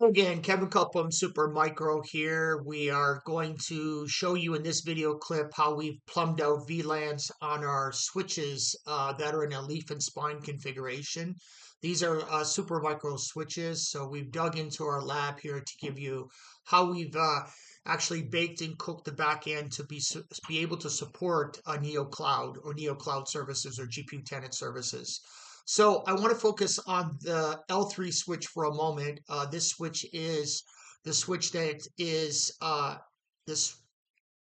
Again, Kevin Cup from Supermicro here. We are going to show you in this video clip how we've plumbed out VLANs on our switches that are in a leaf and spine configuration. These are Supermicro switches, so we've dug into our lab here to give you how we've actually baked and cooked the back end to be able to support a Neo Cloud or Neo Cloud services or GPU tenant services. So I want to focus on the L3 switch for a moment. This switch is the switch that is this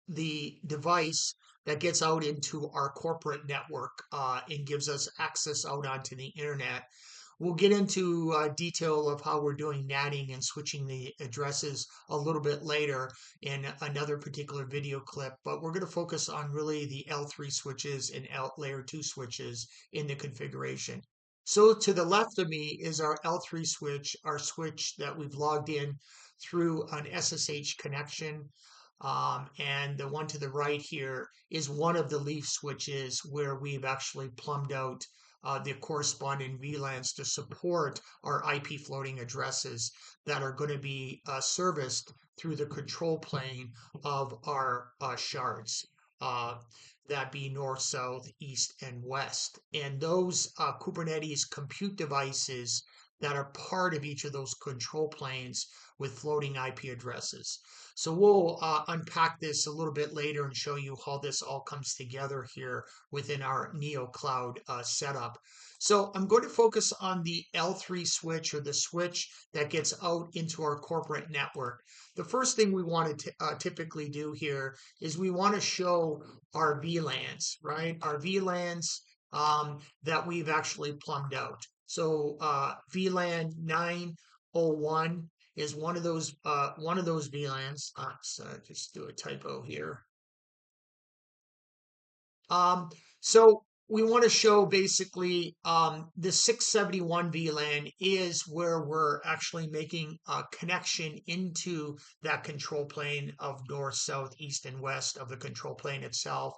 the device that gets out into our corporate network and gives us access out onto the internet. We'll get into detail of how we're doing natting and switching the addresses a little bit later in another particular video clip, but we're going to focus on really the L3 switches and layer 2 switches in the configuration. So to the left of me is our L3 switch, our switch that we've logged in through an SSH connection. And the one to the right here is one of the leaf switches where we've actually plumbed out the corresponding VLANs to support our IP floating addresses that are going to be serviced through the control plane of our shards. That be north, south, east, and west. And those Kubernetes compute devices that are part of each of those control planes with floating IP addresses. So we'll unpack this a little bit later and show you how this all comes together here within our Neo Cloud setup. So I'm going to focus on the L3 switch or the switch that gets out into our corporate network. The first thing we want to typically do here is we want to show our VLANs, right? Our VLANs that we've actually plumbed out. So VLAN 901 is one of those VLANs. So just do a typo here. Um, so we want to show basically the 671 VLAN is where we're actually making a connection into that control plane of north, south, east, and west of the control plane itself.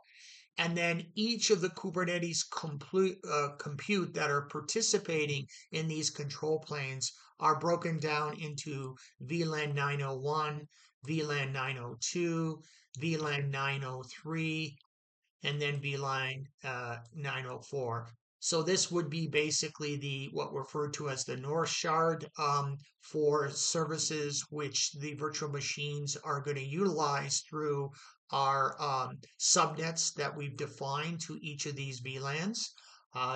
And then each of the Kubernetes compute that are participating in these control planes are broken down into VLAN 901, VLAN 902, VLAN 903, and then VLAN 904. So this would be basically the what referred to as the North Shard for services which the virtual machines are going to utilize through our subnets that we've defined to each of these VLANs.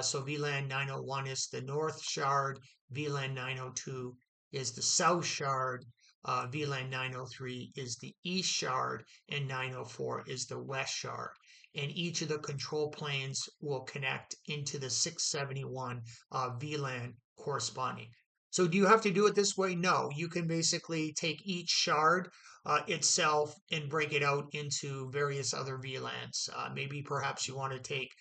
So VLAN 901 is the North Shard, VLAN 902 is the South Shard, VLAN 903 is the East Shard, and 904 is the West Shard. And each of the control planes will connect into the 671 VLAN corresponding. So do you have to do it this way? No, you can basically take each shard itself and break it out into various other VLANs. Maybe perhaps you want to take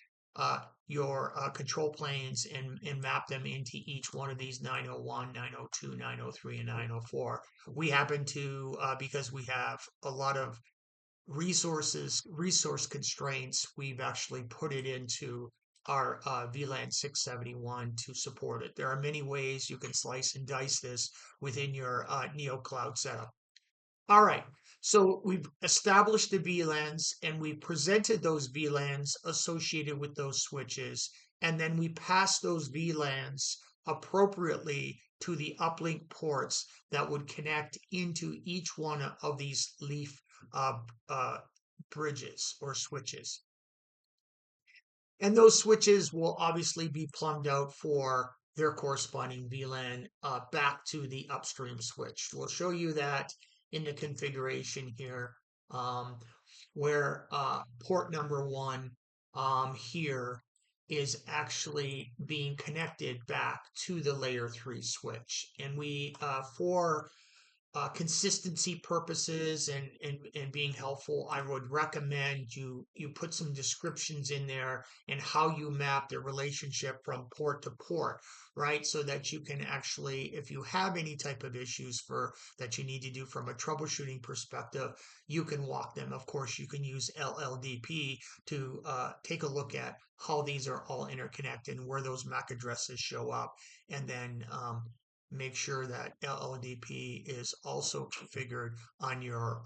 your control planes and map them into each one of these 901, 902, 903, and 904. We happen to, because we have a lot of resource constraints, we've actually put it into our VLAN 671 to support it. There are many ways you can slice and dice this within your Neo Cloud setup. All right, so we've established the VLANs and we presented those VLANs associated with those switches, and then we pass those VLANs appropriately to the uplink ports that would connect into each one of these leaf uh, uh, bridges or switches. And those switches will obviously be plumbed out for their corresponding VLAN back to the upstream switch. We'll show you that in the configuration here, where port number one here is actually being connected back to the layer 3 switch. And we, for consistency purposes and being helpful, I would recommend you put some descriptions in there and how you map the relationship from port to port, right? So that you can actually, if you have any type of issues for that you need to do from a troubleshooting perspective, you can walk them. Of course, you can use LLDP to take a look at how these are all interconnected and where those MAC addresses show up, and then make sure that LLDP is also configured on your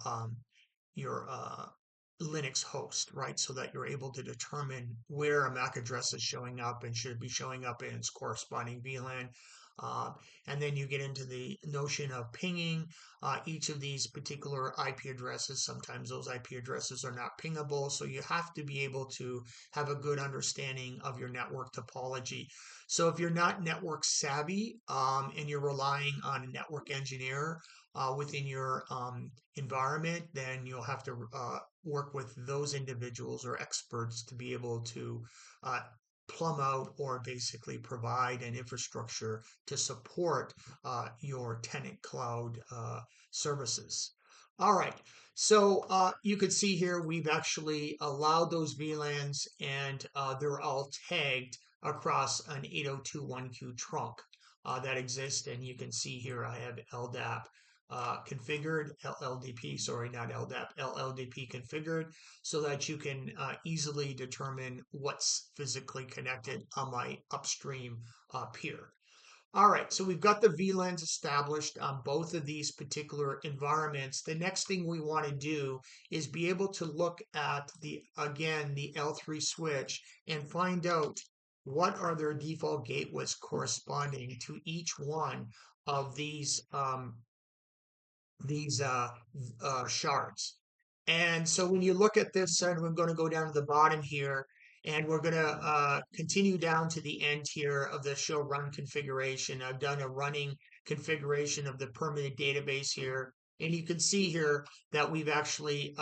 Linux host, right? So that you're able to determine where a MAC address is showing up and should be showing up in its corresponding VLAN. Uh, and then you get into the notion of pinging each of these particular IP addresses. Sometimes those IP addresses are not pingable, so you have to be able to have a good understanding of your network topology. So if you're not network savvy and you're relying on a network engineer within your environment, then you'll have to work with those individuals or experts to be able to uh, plumb out or basically provide an infrastructure to support your tenant cloud services. All right, so you can see here we've actually allowed those VLANs and they're all tagged across an 802.1q trunk that exists. And you can see here I have LDAP configured, LLDP, sorry, not LDAP, LLDP configured so that you can easily determine what's physically connected on my upstream peer. All right, so we've got the VLANs established on both of these particular environments. The next thing we want to do is be able to look at again, the L3 switch and find out what are their default gateways corresponding to each one of these shards. And so when you look at this, and we're going to go down to the bottom here, and we're going to continue down to the end here of the show run configuration. I've done a running configuration of the permanent database here. And you can see here that we've actually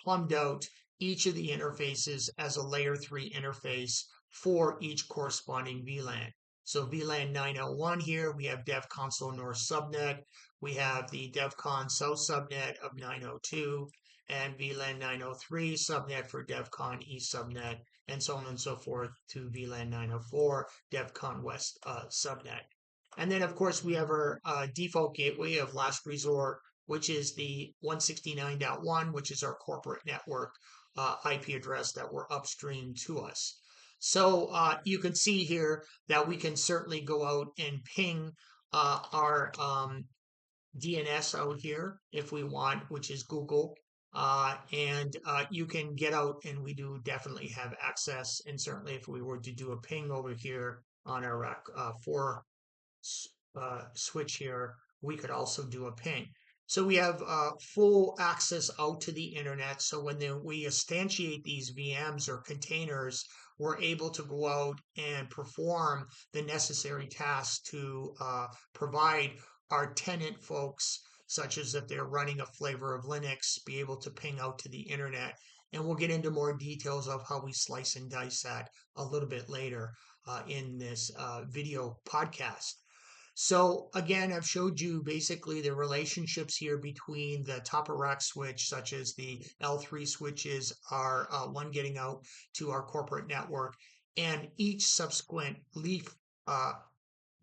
plumbed out each of the interfaces as a layer 3 interface for each corresponding VLAN. So VLAN 901 here, we have Dev Console North subnet. We have the DevCon South subnet of 902 and VLAN 903 subnet for DevCon East subnet, and so on and so forth to VLAN 904 DevCon West subnet. And then, of course, we have our default gateway of last resort, which is the 169.1, which is our corporate network IP address that we're upstream to us. So you can see here that we can certainly go out and ping our DNS out here if we want, which is Google. And you can get out, and we do definitely have access. And certainly, if we were to do a ping over here on our rack 4 switch here, we could also do a ping. So we have full access out to the internet. So when we instantiate these VMs or containers, we're able to go out and perform the necessary tasks to provide our tenant folks, such as if they're running a flavor of Linux, be able to ping out to the internet. And we'll get into more details of how we slice and dice that a little bit later in this video podcast. So again, I've showed you basically the relationships here between the top of rack switch, such as the L3 switches are one getting out to our corporate network, and each subsequent leaf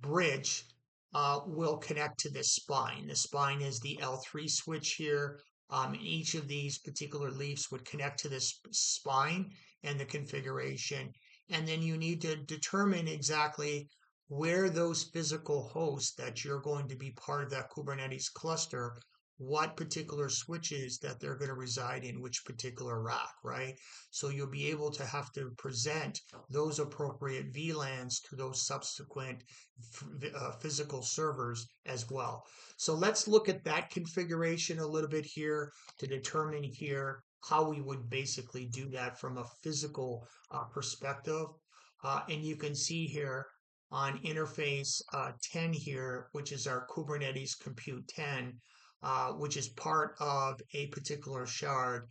bridge will connect to this spine. The spine is the L3 switch here. And each of these particular leaves would connect to this spine and the configuration. And then you need to determine exactly where those physical hosts that you're going to be part of that Kubernetes cluster, what particular switches that they're going to reside in which particular rack, right? So you'll be able to have to present those appropriate VLANs to those subsequent physical servers as well. So let's look at that configuration a little bit here to determine here how we would basically do that from a physical perspective. And you can see here on interface 10 here, which is our Kubernetes Compute 10, which is part of a particular shard,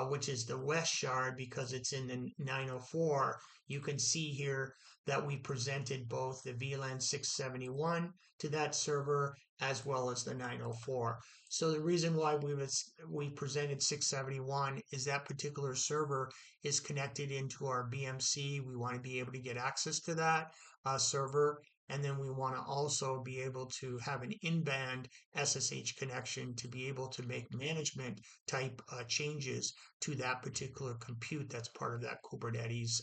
which is the West shard because it's in the 904. You can see here that we presented both the VLAN 671 to that server as well as the 904. So the reason why we presented 671 is that particular server is connected into our BMC. We want to be able to get access to that server. And then we want to also be able to have an in-band SSH connection to be able to make management type changes to that particular compute that's part of that Kubernetes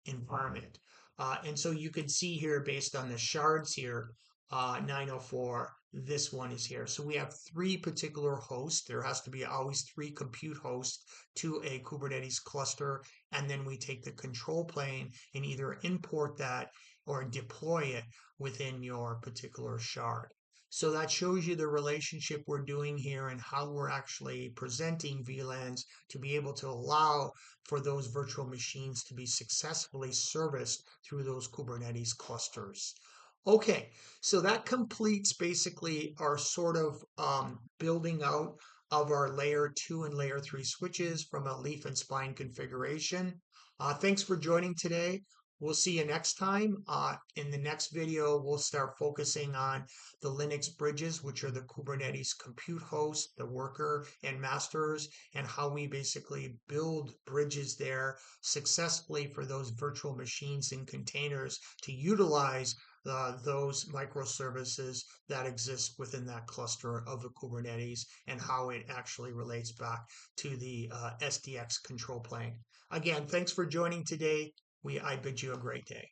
environment. And so you can see here, based on the shards here, 904. This one is here. So we have three particular hosts. There has to be always three compute hosts to a Kubernetes cluster. And then we take the control plane and either import that or deploy it within your particular shard. So that shows you the relationship we're doing here and how we're actually presenting VLANs to be able to allow for those virtual machines to be successfully serviced through those Kubernetes clusters. Okay, so that completes basically our sort of building out of our layer 2 and layer 3 switches from a leaf and spine configuration. Thanks for joining today. We'll see you next time. In the next video, we'll start focusing on the Linux bridges, which are the Kubernetes compute host, the worker and masters, and how we basically build bridges there successfully for those virtual machines and containers to utilize those microservices that exist within that cluster of the Kubernetes and how it actually relates back to the SDX control plane. Again, thanks for joining today. I bid you a great day.